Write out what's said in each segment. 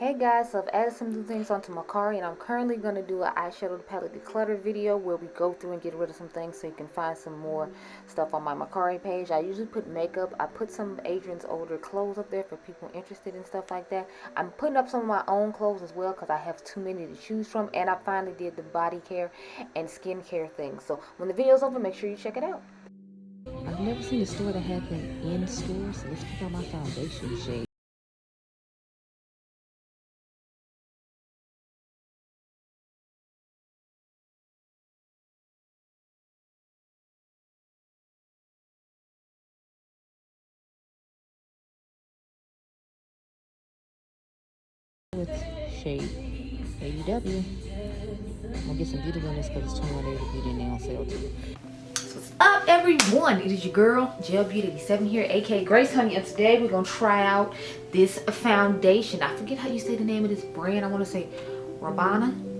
Hey guys, so I've added some new things onto my card, and I'm currently going to do an eyeshadow palette declutter video where we go through and get rid of some things so you can find some more stuff on my Macari page. I usually put makeup. I put some of Adrian's older clothes up there for people interested in stuff like that. I'm putting up some of my own clothes as well because I have too many to choose from, and I finally did the body care and skincare things. So when the video's over, make sure you check it out. I've never seen a store that had them in stores, so let's pick out my foundation shade. With shade AEW. I'm gonna get some beauty on this because it's 21 days of beauty and they on sale too. So what's up everyone? It is your girl Gelbeauty-QM here, aka Grace Honey, and today we're gonna try out this foundation. I forget how you say the name of this brand. I want to say Rabanne.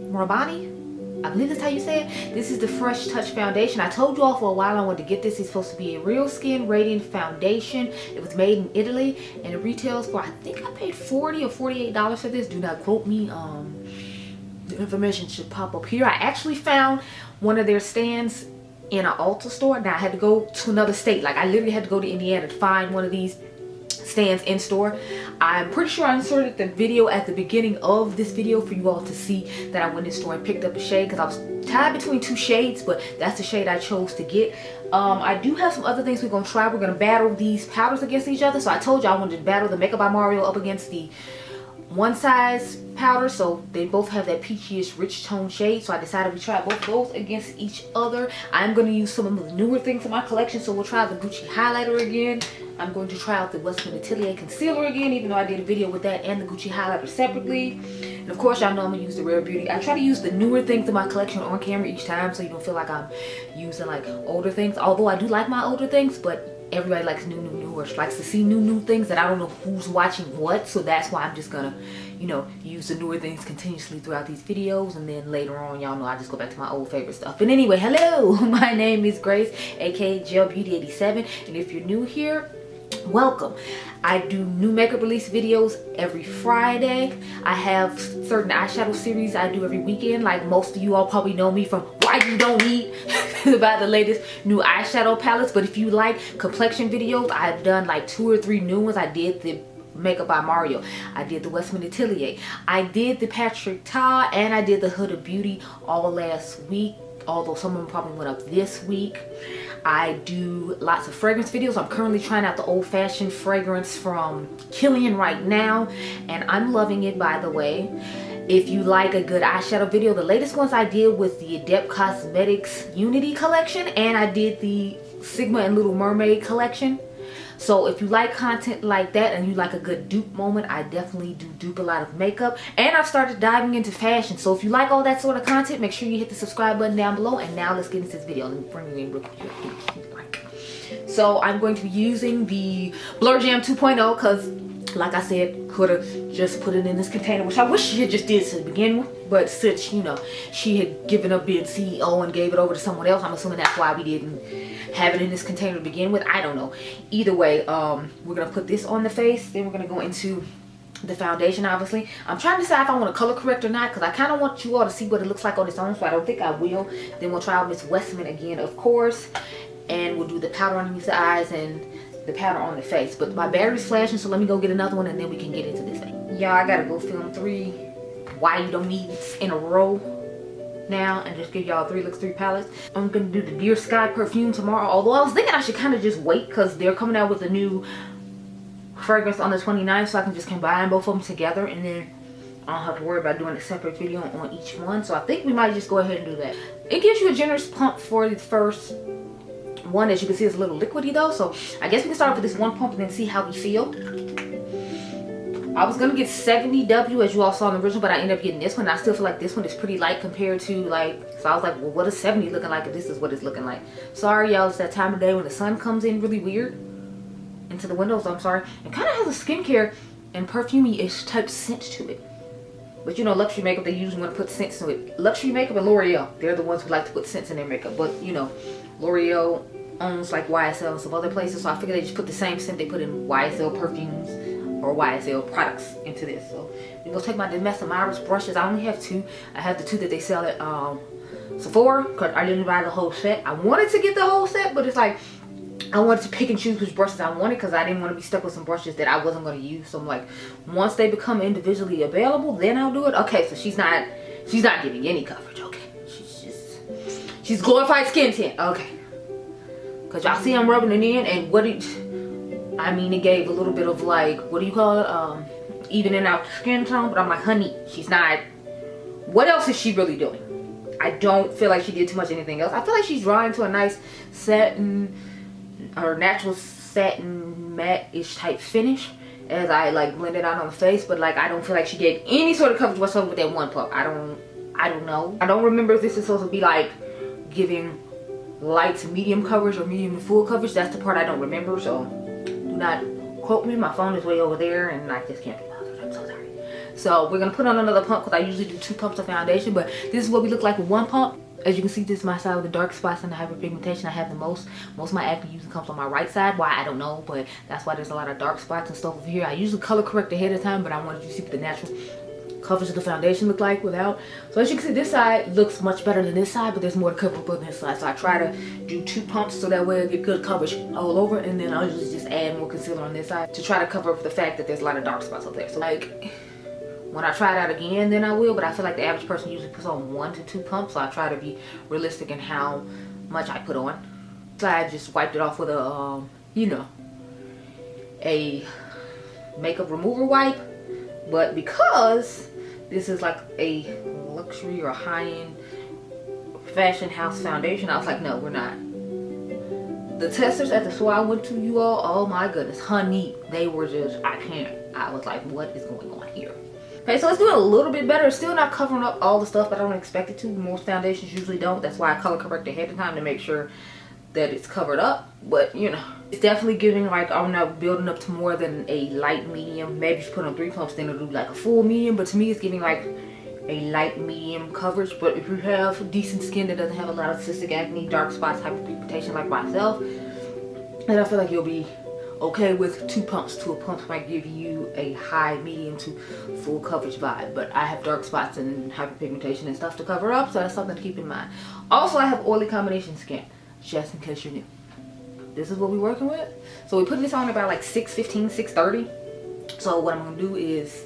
I believe that's how you say it. This is the Fresh Touch foundation. I told you all for a while I wanted to get this. It's supposed to be a real skin radiant foundation. It was made in Italy and it retails for, I think I paid $40 or $48 for this. Do not quote me. The information should pop up here. I actually found one of their stands in an Ulta store. Now I had to go to another state. Like I literally had to go to Indiana to find one of these stands in store. I'm pretty sure I inserted the video at the beginning of this video for you all to see that I went in store and picked up a shade because I was tied between two shades, but that's the shade I chose to get. I do have some other things we're going to try. We're going to battle these powders against each other. So I told you I wanted to battle the Makeup by Mario up against the one size powder, so they both have that peachish rich tone shade. So I decided we try both of those against each other. I'm going to use some of the newer things in my collection, so we'll try the Gucci highlighter again. I'm going to try out the Westman Atelier concealer again, even though I did a video with that and the Gucci highlighter separately. And of course y'all know I'm going to use the Rare Beauty. I try to use the newer things in my collection on camera each time so you don't feel like I'm using like older things, although I do like my older things, but everybody likes new or likes to see new things that I don't know who's watching what. So that's why I'm just gonna, you know, use the newer things continuously throughout these videos, and then later on y'all know I just go back to my old favorite stuff. But anyway, hello, my name is Grace, aka Gelbeauty-QM, and if you're new here, welcome. I do new makeup release videos every Friday. I have certain eyeshadow series I do every weekend. Like most of you all probably know me from Why You Don't Eat about the latest new eyeshadow palettes. But if you like complexion videos, I've done like 2 or 3 new ones. I did the Makeup by Mario, I did the Westman Atelier, I did the Patrick Ta, and I did the Huda Beauty all last week, although some of them probably went up this week. I do lots of fragrance videos. I'm currently trying out the old-fashioned fragrance from Killian right now, and I'm loving it, by the way. If you like a good eyeshadow video, the latest ones I did with the Adept Cosmetics Unity collection, and I did the Sigma and Little Mermaid collection. So if you like content like that and you like a good dupe moment, I definitely do dupe a lot of makeup. And I've started diving into fashion. So if you like all that sort of content, make sure you hit the subscribe button down below. And now let's get into this video. Let me bring you in real quick. So I'm going to be using the Blur Jam 2.0 because, like I said, could have just put it in this container, which I wish she had just did to begin with. But since, you know, she had given up being CEO and gave it over to someone else, I'm assuming that's why we didn't have it in this container to begin with. I don't know. Either way, we're gonna put this on the face, then we're gonna go into the foundation. Obviously I'm trying to decide if I want to color correct or not, because I kind of want you all to see what it looks like on its own, so I don't think I will. Then we'll try out Miss Westman again, of course, and we'll do the powder underneath the eyes and the powder on the face. But my battery's flashing, so let me go get another one and then we can get into this thing. Y'all, I gotta go film 3 Why You Don't Need in a row now and just give y'all 3 looks, 3 palettes. I'm gonna do the Dear Sky perfume tomorrow, although I was thinking I should kind of just wait because they're coming out with a new fragrance on the 29th, so I can just combine both of them together, and then I don't have to worry about doing a separate video on each one. So I think we might just go ahead and do that. It gives you a generous pump for the first one. As you can see, it's a little liquidy though, so I guess we can start off with this one pump and then see how we feel. I was gonna get 70W as you all saw in the original, but I ended up getting this one. I still feel like this one is pretty light compared to like, so I was like, well, what is 70 looking like if this is what it's looking like? Sorry y'all, it's that time of day when the sun comes in really weird into the windows. I'm sorry. It kind of has a skincare and perfumey-ish type scent to it. But you know, luxury makeup, they usually want to put scents to it. Luxury makeup and L'Oreal, they're the ones who like to put scents in their makeup. But you know, L'Oreal owns like YSL and some other places, so I figured they just put the same scent they put in YSL perfumes or YSL products into this. So we're gonna take my Danessa Myricks brushes. I only have 2. I have the 2 that they sell at Sephora, because I didn't buy the whole set. I wanted to get the whole set, but it's like I wanted to pick and choose which brushes I wanted, because I didn't want to be stuck with some brushes that I wasn't going to use. So I'm like, once they become individually available, then I'll do it. Okay, so she's not giving any coverage. Okay, she's glorified skin tint. Okay, because y'all see I'm rubbing it in, and it gave a little bit of like, what do you call it, evening out skin tone. But I'm like, honey, she's not. What else is she really doing? I don't feel like she did too much anything else. I feel like she's drawing to a nice satin, or natural satin matte-ish type finish as I like blend it out on the face. But like, I don't feel like she gave any sort of coverage whatsoever with that one pump. I don't know. I don't remember if this is supposed to be like giving light to medium coverage or medium to full coverage. That's the part I don't remember. So do not quote me. My phone is way over there and I just can't be bothered. I'm so sorry. So we're gonna put on another pump, because I usually do 2 pumps of foundation, but this is what we look like with 1 pump. As you can see, this is my side with the dark spots and the hyperpigmentation. I have the most of my acne usually comes on my right side. Why, I don't know, but that's why there's a lot of dark spots and stuff over here. I usually color correct ahead of time, but I wanted you to see what the natural coverage of the foundation look like without. So as you can see, this side looks much better than this side, but there's more to cover up on this side. So I try to do 2 pumps so that way I get good coverage all over, and then I'll usually just add more concealer on this side to try to cover up the fact that there's a lot of dark spots up there. So like, when I try it out again, then I will, but I feel like the average person usually puts on 1 to 2 pumps, so I try to be realistic in how much I put on. So I just wiped it off with a, a makeup remover wipe, but because this is like a luxury or high-end fashion house foundation, I was like, no, we're not. The testers at the store I went to, you all, oh my goodness, honey, they were just, I was like, what is going on here? Okay, so let's do it a little bit better. It's still not covering up all the stuff, but I don't expect it to. Most foundations usually don't. That's why I color correct ahead of time to make sure that it's covered up. But, it's definitely giving, like, I'm not building up to more than a light medium. Maybe if you put on 3 pumps, then it'll do like a full medium. But to me, it's giving like a light medium coverage. But if you have decent skin that doesn't have a lot of cystic acne, dark spots, hyperpigmentation like myself, then I feel like you'll be okay with 2 pumps. 2 pumps might give you a high, medium to full coverage vibe, but I have dark spots and hyperpigmentation and stuff to cover up, so that's something to keep in mind. Also, I have oily combination skin, just in case you're new. This is what we're working with. So we're putting this on about like 6:15, 6:30. So what I'm gonna do is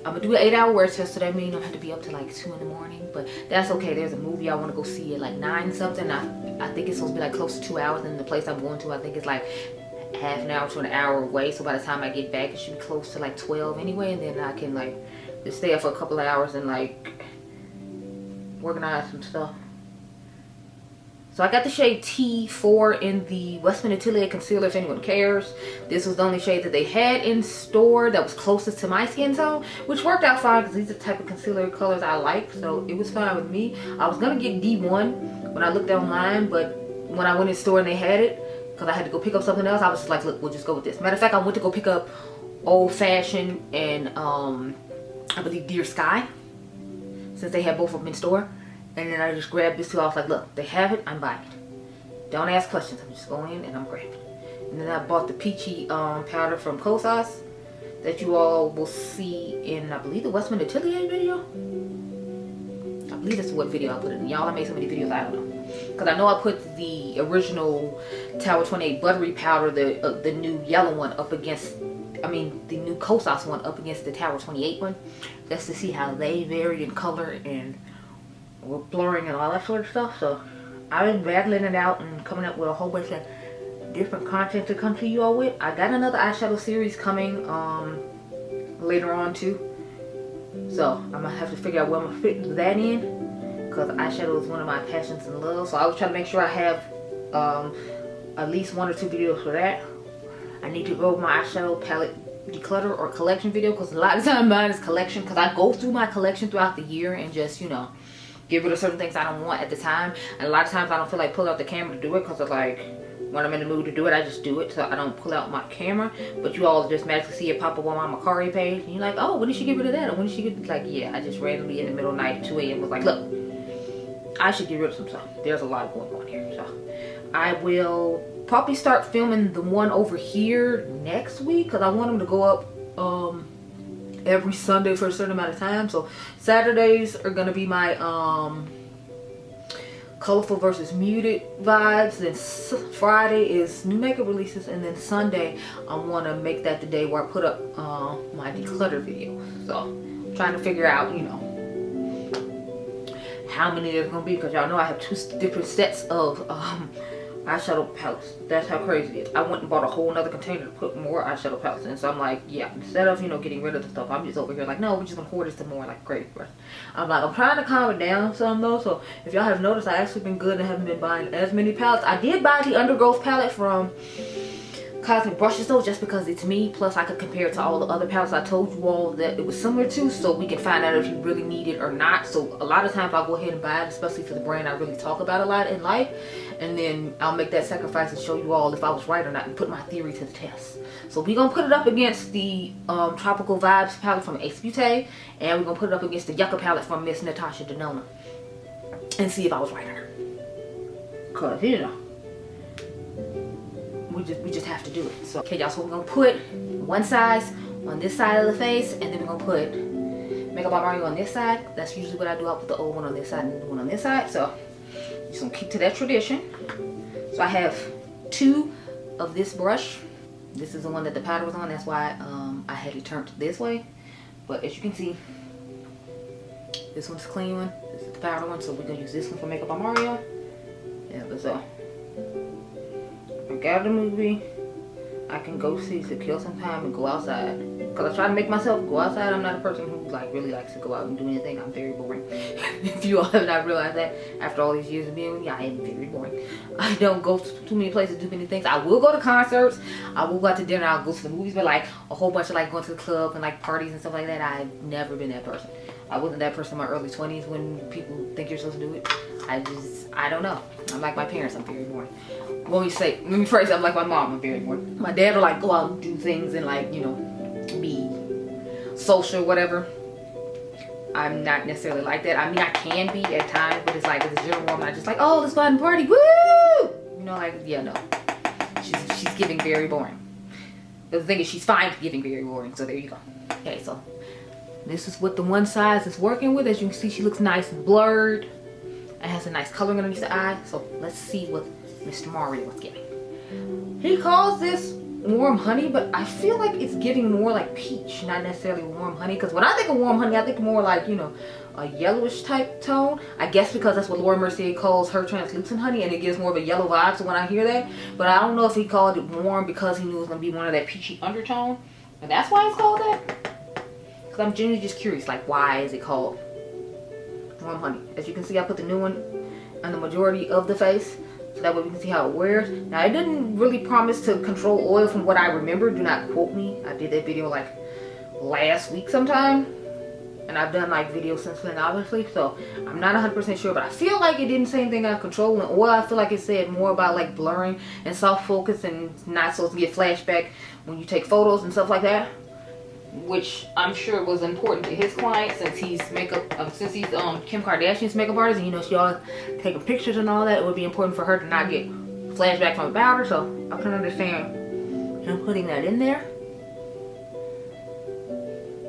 I'm gonna do an 8-hour wear test, so that means I have to be up to like 2 in the morning, but that's okay. There's a movie I want to go see at like 9 something. I think it's supposed to be like close to 2 hours, and the place I'm going to, I think it's like half an hour to an hour away, so by the time I get back it should be close to like 12 anyway, and then I can like just stay up for a couple of hours and like organize some stuff. So I got the shade T4 in the Westman Atelier concealer, if anyone cares. This was the only shade that they had in store that was closest to my skin tone, which worked out fine because these are the type of concealer colors I like, so it was fine with me. I was gonna get D1 when I looked online, but when I went in store and they had it, because I had to go pick up something else, I was just like, look, we'll just go with this. Matter of fact, I went to go pick up Old Fashioned and I believe Dear Sky, since they had both of them in store. And then I just grabbed this two. I was like, look, they have it, I'm buying it. Don't ask questions, I'm just going in and I'm grabbing it. And then I bought the peachy powder from Kosas that you all will see in, I believe, the Westman Atelier video. I believe that's what video I put in. Y'all, I made so many videos, I don't know. Because I know I put the original Tower 28 buttery powder, the new yellow one, up against, the new Kosas one up against the Tower 28 one. Just to see how they varied in color and were blurring and all that sort of stuff. So I've been battling it out and coming up with a whole bunch of different content to come to you all with. I got another eyeshadow series coming later on too. So I'm gonna have to figure out where I'm gonna fit that in, because eyeshadow is one of my passions and loves. So I was trying to make sure I have at least 1 or 2 videos for that. I need to go over my eyeshadow palette declutter or collection video, because a lot of time mine is collection, because I go through my collection throughout the year and just, you know, get rid of certain things I don't want at the time. And a lot of times I don't feel like pulling out the camera to do it, because of like, when I'm in the mood to do it, I just do it. So I don't pull out my camera. But you all just magically see it pop up on my Mercier page. And you're like, oh, when did she get rid of that? Or when did she get, like, yeah, I just randomly in the middle of the night at 2 a.m. was like, look, I should get rid of some stuff. There's a lot going on here. So I will probably start filming the one over here next week, because I want them to go up every Sunday for a certain amount of time. So Saturdays are gonna be my colorful versus muted vibes. Then Friday is new makeup releases, and then Sunday I want to make that the day where I put up my declutter video. So I'm trying to figure out, you know, how many there's gonna be, because y'all know I have 2 different sets of eyeshadow palettes. That's how crazy it is. I went and bought a whole nother container to put more eyeshadow palettes in. So I'm like, yeah, instead of, you know, getting rid of the stuff, I'm just over here like, no, we're just gonna hoard it some more like crazy. I'm like, I'm trying to calm it down some though. So if y'all have noticed, I actually been good and haven't been buying as many palettes. I did buy the Undergrowth palette from Cosmic Brushes though, just because it's me, plus I could compare it to all the other palettes I told you all that it was similar to, so we can find out if you really need it or not. So a lot of times I'll go ahead and buy it, especially for the brand I really talk about a lot in life, and then I'll make that sacrifice and show you all if I was right or not and put my theory to the test. So we're gonna put it up against the Tropical Vibes palette from Ace Beauty, and we're gonna put it up against the Yucca palette from Miss Natasha Denona and see if I was right or not, cause you know, we just have to do it. So okay y'all, so we're gonna put one size on this side of the face, and then we're gonna put Makeup by Mario on this side. That's usually what I do. I'll put the old one on this side and the one on this side. So just gonna keep to that tradition. So I have 2 of this brush. This is the one that the powder was on. That's why I had it turned this way. But as you can see, this one's the clean one. This is the powder one. So we're gonna use this one for Makeup by Mario. Yeah, but so I got the movie. I can go see to kill some time and go outside. Cause I try to make myself go outside. I'm not a person who like really likes to go out and do anything. I'm very boring. If you all have not realized that, after all these years of being with me, I am very boring. I don't go to too many places to do many things. I will go to concerts. I will go out to dinner. I'll go to the movies. But like a whole bunch of like going to the club and like parties and stuff like that, I've never been that person. I wasn't that person in my early 20s when people think you're supposed to do it. I don't know. I'm like my parents. I'm very boring. Let me phrase it, I'm like my mom, I'm very boring. My dad will like go out and do things and like, you know, be social, whatever. I'm not necessarily like that. I mean, I can be at times, but it's like as a general woman, I just like, oh, let's go out and party, woo! You know, like, yeah, no. She's giving very boring. But the thing is, she's fine giving very boring, so there you go. Okay, so this is what the one size is working with. As you can see, she looks nice and blurred. It has a nice coloring underneath the eye. So let's see what Mr. Mario was giving. He calls this warm honey, but I feel like it's giving more like peach, not necessarily warm honey. Because when I think of warm honey, I think more like, you know, a yellowish type tone. I guess because that's what Laura Mercier calls her translucent honey, and it gives more of a yellow vibe. So when I hear that, but I don't know if he called it warm because he knew it was gonna be one of that peachy undertone, and that's why it's called that. Because I'm genuinely just curious, like, why is it called warm honey? As you can see, I put the new one on the majority of the face, so that way we can see how it wears. Now, it didn't really promise to control oil from what I remember. Do not quote me. I did that video like last week sometime, and I've done like videos since then, obviously, so I'm not 100% sure, but I feel like it didn't say anything about controlling oil. I feel like it said more about like blurring and soft focus, and not supposed to get flashback when you take photos and stuff like that, which I'm sure was important to his client, since he's Kim Kardashian's makeup artist, and you know, she always taking pictures and all that. It would be important for her to not get flashback from the powder, so I can understand him putting that in there,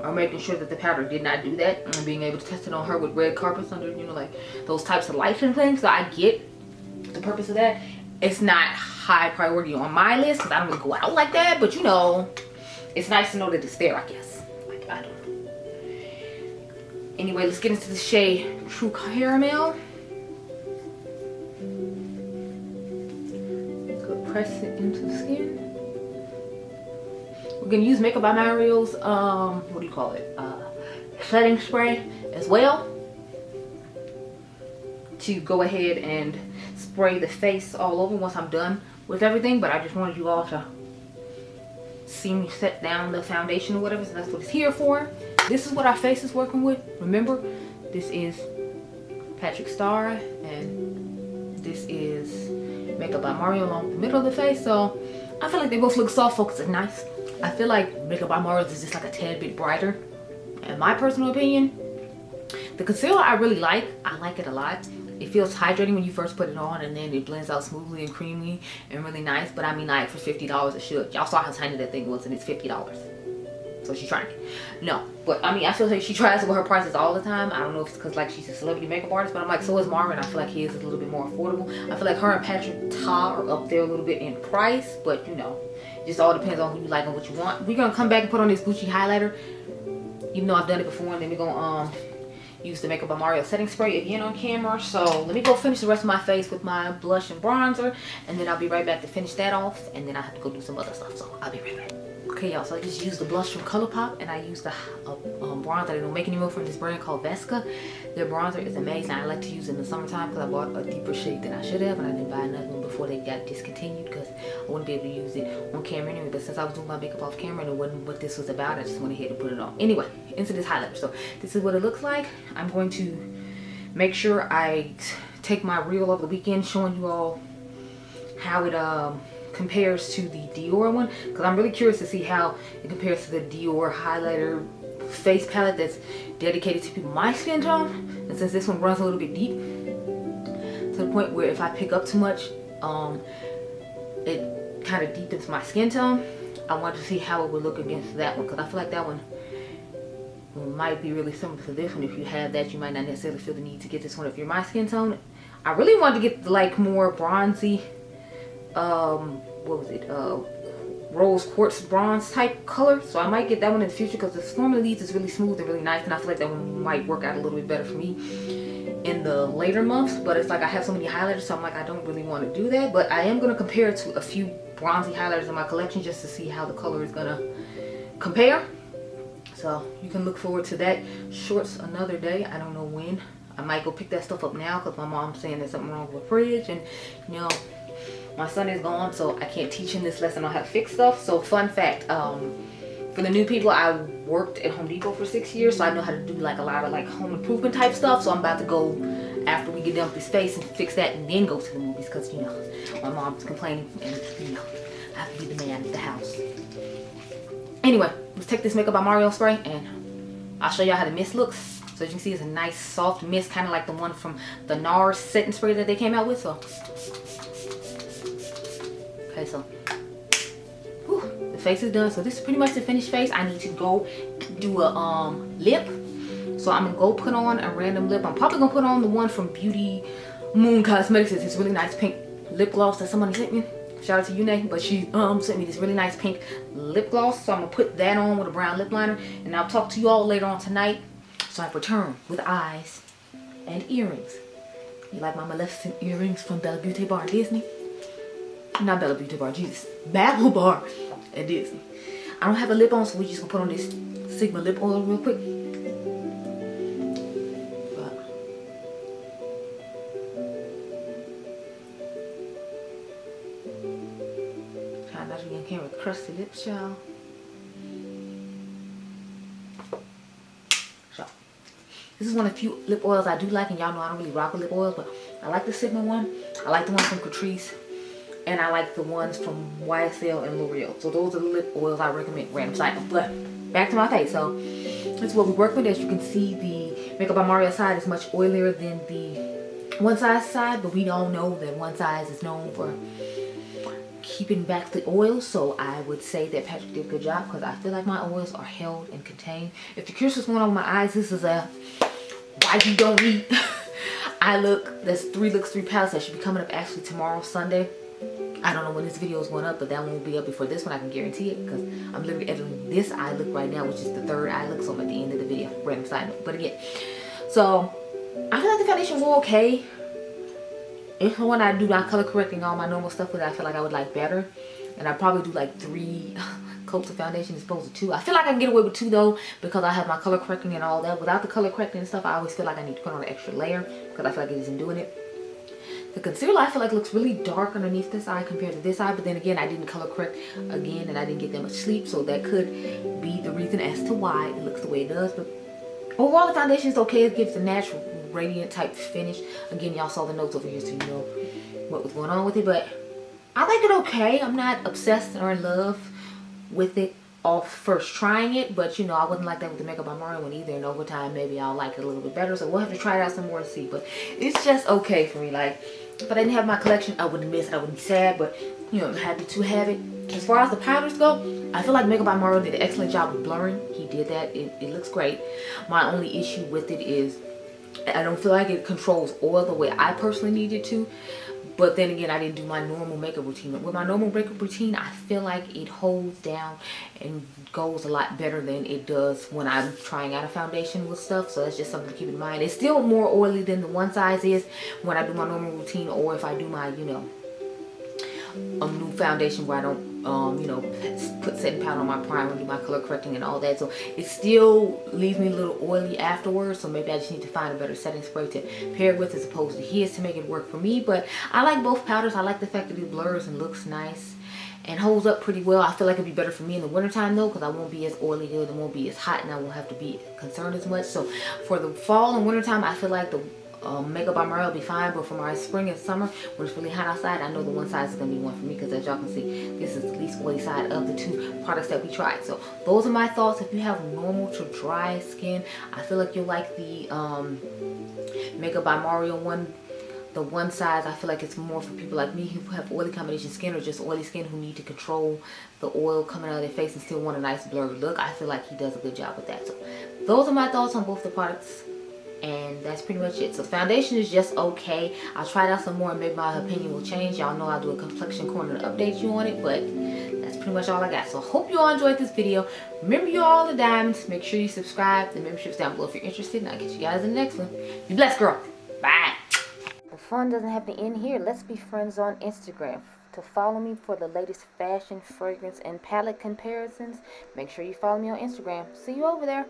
or making sure that the powder did not do that, and being able to test it on her with red carpets under, you know, like those types of lights and things. So I get the purpose of that. It's not high priority on my list because I don't really go out like that, but you know, it's nice to know that it's there, I guess. Like, I don't know. Anyway, let's get into the shade True Caramel. Go press it into the skin. We're gonna use Makeup by Mario's, what do you call it? Setting spray as well, to go ahead and spray the face all over once I'm done with everything. But I just wanted you all to see me set down the foundation or whatever, so that's what it's here for. This is what our face is working with. Remember, this is Patrick Star, and this is Makeup by Mario along the middle of the face. So I feel like they both look soft focused and nice. I feel like Makeup by Mario is just like a tad bit brighter, in my personal opinion. The concealer I really like. I like it a lot. It feels hydrating when you first put it on, and then it blends out smoothly and creamy and really nice. But I mean, like, for $50 it should. Y'all saw how tiny that thing was, and it's $50. so she's trying it. No, but I mean, I feel like she tries with her prices all the time. I don't know if it's because like she's a celebrity makeup artist, but I'm like, so is Marvin. I feel like his is a little bit more affordable. I feel like her and Patrick Ta are up there a little bit in price, but you know, just all depends on who you like and what you want. We're gonna come back and put on this Gucci highlighter, even though I've done it before, and then we're gonna use the Makeup by Mario setting spray again on camera. So let me go finish the rest of my face with my blush and bronzer, and then I'll be right back to finish that off, and then I have to go do some other stuff, so I'll be right back. Okay, y'all, so I just used the blush from ColourPop, and I used the bronzer I don't make anymore from this brand called Vesca. Their bronzer is amazing. I like to use it in the summertime because I bought a deeper shade than I should have, and I didn't buy another one before they got discontinued because I wouldn't be able to use it on camera anyway. But since I was doing my makeup off camera and it wasn't what this was about, I just went ahead and put it on. Anyway, into this highlighter. So this is what it looks like. I'm going to make sure I take my reel of the weekend showing you all how it compares to the Dior one, because I'm really curious to see how it compares to the Dior highlighter face palette that's dedicated to people my skin tone. And since this one runs a little bit deep to the point where if I pick up too much, it kind of deepens my skin tone, I want to see how it would look against that one, because I feel like that one might be really similar to this one. If you have that, you might not necessarily feel the need to get this one if you're my skin tone. I really wanted to get the, like, more bronzy what was it, rose quartz bronze type color, so I might get that one in the future, because the Storm of the Leaves is really smooth and really nice, and I feel like that one might work out a little bit better for me in the later months. But it's like I have so many highlighters, so I'm like, I don't really want to do that. But I am going to compare it to a few bronzy highlighters in my collection just to see how the color is going to compare. So you can look forward to that shorts another day. I don't know when. I might go pick that stuff up now because my mom's saying there's something wrong with the fridge, and you know, my son is gone, so I can't teach him this lesson on how to fix stuff. So fun fact, for the new people, I worked at Home Depot for 6 years, so I know how to do like a lot of like home improvement type stuff. So I'm about to go, after we get done with this space, and fix that and then go to the movies, because you know, my mom's complaining and you know, I have to be the man of the house. Anyway, let's take this Makeup by Mario spray and I'll show y'all how the mist looks. So as you can see, it's a nice soft mist, kind of like the one from the Nars setting spray that they came out with. So okay, so whew, the face is done. So this is pretty much the finished face. I need to go do a lip. So I'm gonna go put on a random lip. I'm probably gonna put on the one from Beauty Cosmetics. It's this really nice pink lip gloss that somebody sent me. Shout out to Yune, but she sent me this really nice pink lip gloss. So I'm gonna put that on with a brown lip liner, and I'll talk to you all later on tonight. So I return with eyes and earrings. You like my Maleficent earrings from Beaute Bar at Disney? Not Beaute Bar, Jesus. Babble Bar at Disney. I don't have a lip on, so we're just gonna put on this Sigma lip oil real quick. Try not to get in here with crusty lips, y'all. This is one of the few lip oils I do like, and y'all know I don't really rock with lip oils, but I like the Sigma one. I like the one from Catrice, and I like the ones from YSL and L'Oreal. So those are the lip oils I recommend. Random side note. But back to my face. So this is what we work with. As you can see, the Makeup by Mario side is much oilier than the One Size side, but we all know that One Size is known for keeping back the oils. So I would say that Patrick did a good job, because I feel like my oils are held and contained. If you're curious what's going on with my eyes, this is a why you don't eat eye look. There's 3 looks, 3 palettes that should be coming up actually tomorrow, Sunday. I don't know when this video is going up, but that one will be up before this one. I can guarantee it, because I'm literally editing this eye look right now, which is the 3rd eye look. So I'm at the end of the video. Random side note. But again, so I feel like the foundation will okay. If when I do my color correcting all my normal stuff with it, I feel like I would like better. And I probably do like 3 coats of foundation as opposed to 2. I feel like I can get away with 2 though, because I have my color correcting and all that. Without the color correcting and stuff, I always feel like I need to put on an extra layer, because I feel like it isn't doing it. The concealer I feel like looks really dark underneath this eye compared to this eye, but then again, I didn't color correct again, and I didn't get that much sleep, so that could be the reason as to why it looks the way it does. But overall, the foundation is okay. It gives a natural radiant type finish. Again, y'all saw the notes over here, so you know what was going on with it, but I like it okay. I'm not obsessed or in love with it off first trying it, but you know, I wasn't like that with the Makeup by Mario one either, and over time maybe I'll like it a little bit better, so we'll have to try it out some more and see. But it's just okay for me. Like, if I didn't have my collection, I wouldn't miss it, I wouldn't be sad, but you know, I'm happy to have it. As far as the powders go, I feel like Makeup by Mario did an excellent job of blurring. He did that. It looks great. My only issue with it is I don't feel like it controls oil the way I personally need it to. But then again, I didn't do my normal makeup routine. With my normal makeup routine, I feel like it holds down and goes a lot better than it does when I'm trying out a foundation with stuff. So that's just something to keep in mind. It's still more oily than the one size is when I do my normal routine, or if I do my, you know, new foundation where I don't you know, put setting powder on my primer, do my color correcting and all that. So it still leaves me a little oily afterwards, so maybe I just need to find a better setting spray to pair it with as opposed to his to make it work for me. But I like both powders. I like the fact that it blurs and looks nice and holds up pretty well. I feel like it'd be better for me in the wintertime though, because I won't be as oily good, it won't be as hot, and I won't have to be concerned as much. So for the fall and wintertime, I feel like the Makeup by Mario will be fine. But for my spring and summer, when it's really hot outside, I know the one size is going to be one for me, because as y'all can see, this is the least oily side of the two products that we tried. So those are my thoughts. If you have normal to dry skin, I feel like you'll like the Makeup by Mario one. The one size, I feel like it's more for people like me who have oily combination skin, or just oily skin who need to control the oil coming out of their face and still want a nice blurred look. I feel like he does a good job with that. So those are my thoughts on both the products. And that's pretty much it. So foundation is just okay. I'll try it out some more and maybe my opinion will change. Y'all know I'll do a complexion corner to update you on it, but that's pretty much all I got. So I hope you all enjoyed this video. Remember, you all the diamonds. Make sure you subscribe. The membership's down below if you're interested, and I'll catch you guys in the next one. Be blessed, girl. Bye. The fun doesn't have to end here. Let's be friends on Instagram. To follow me for the latest fashion, fragrance, and palette comparisons, make sure you follow me on Instagram. See you over there.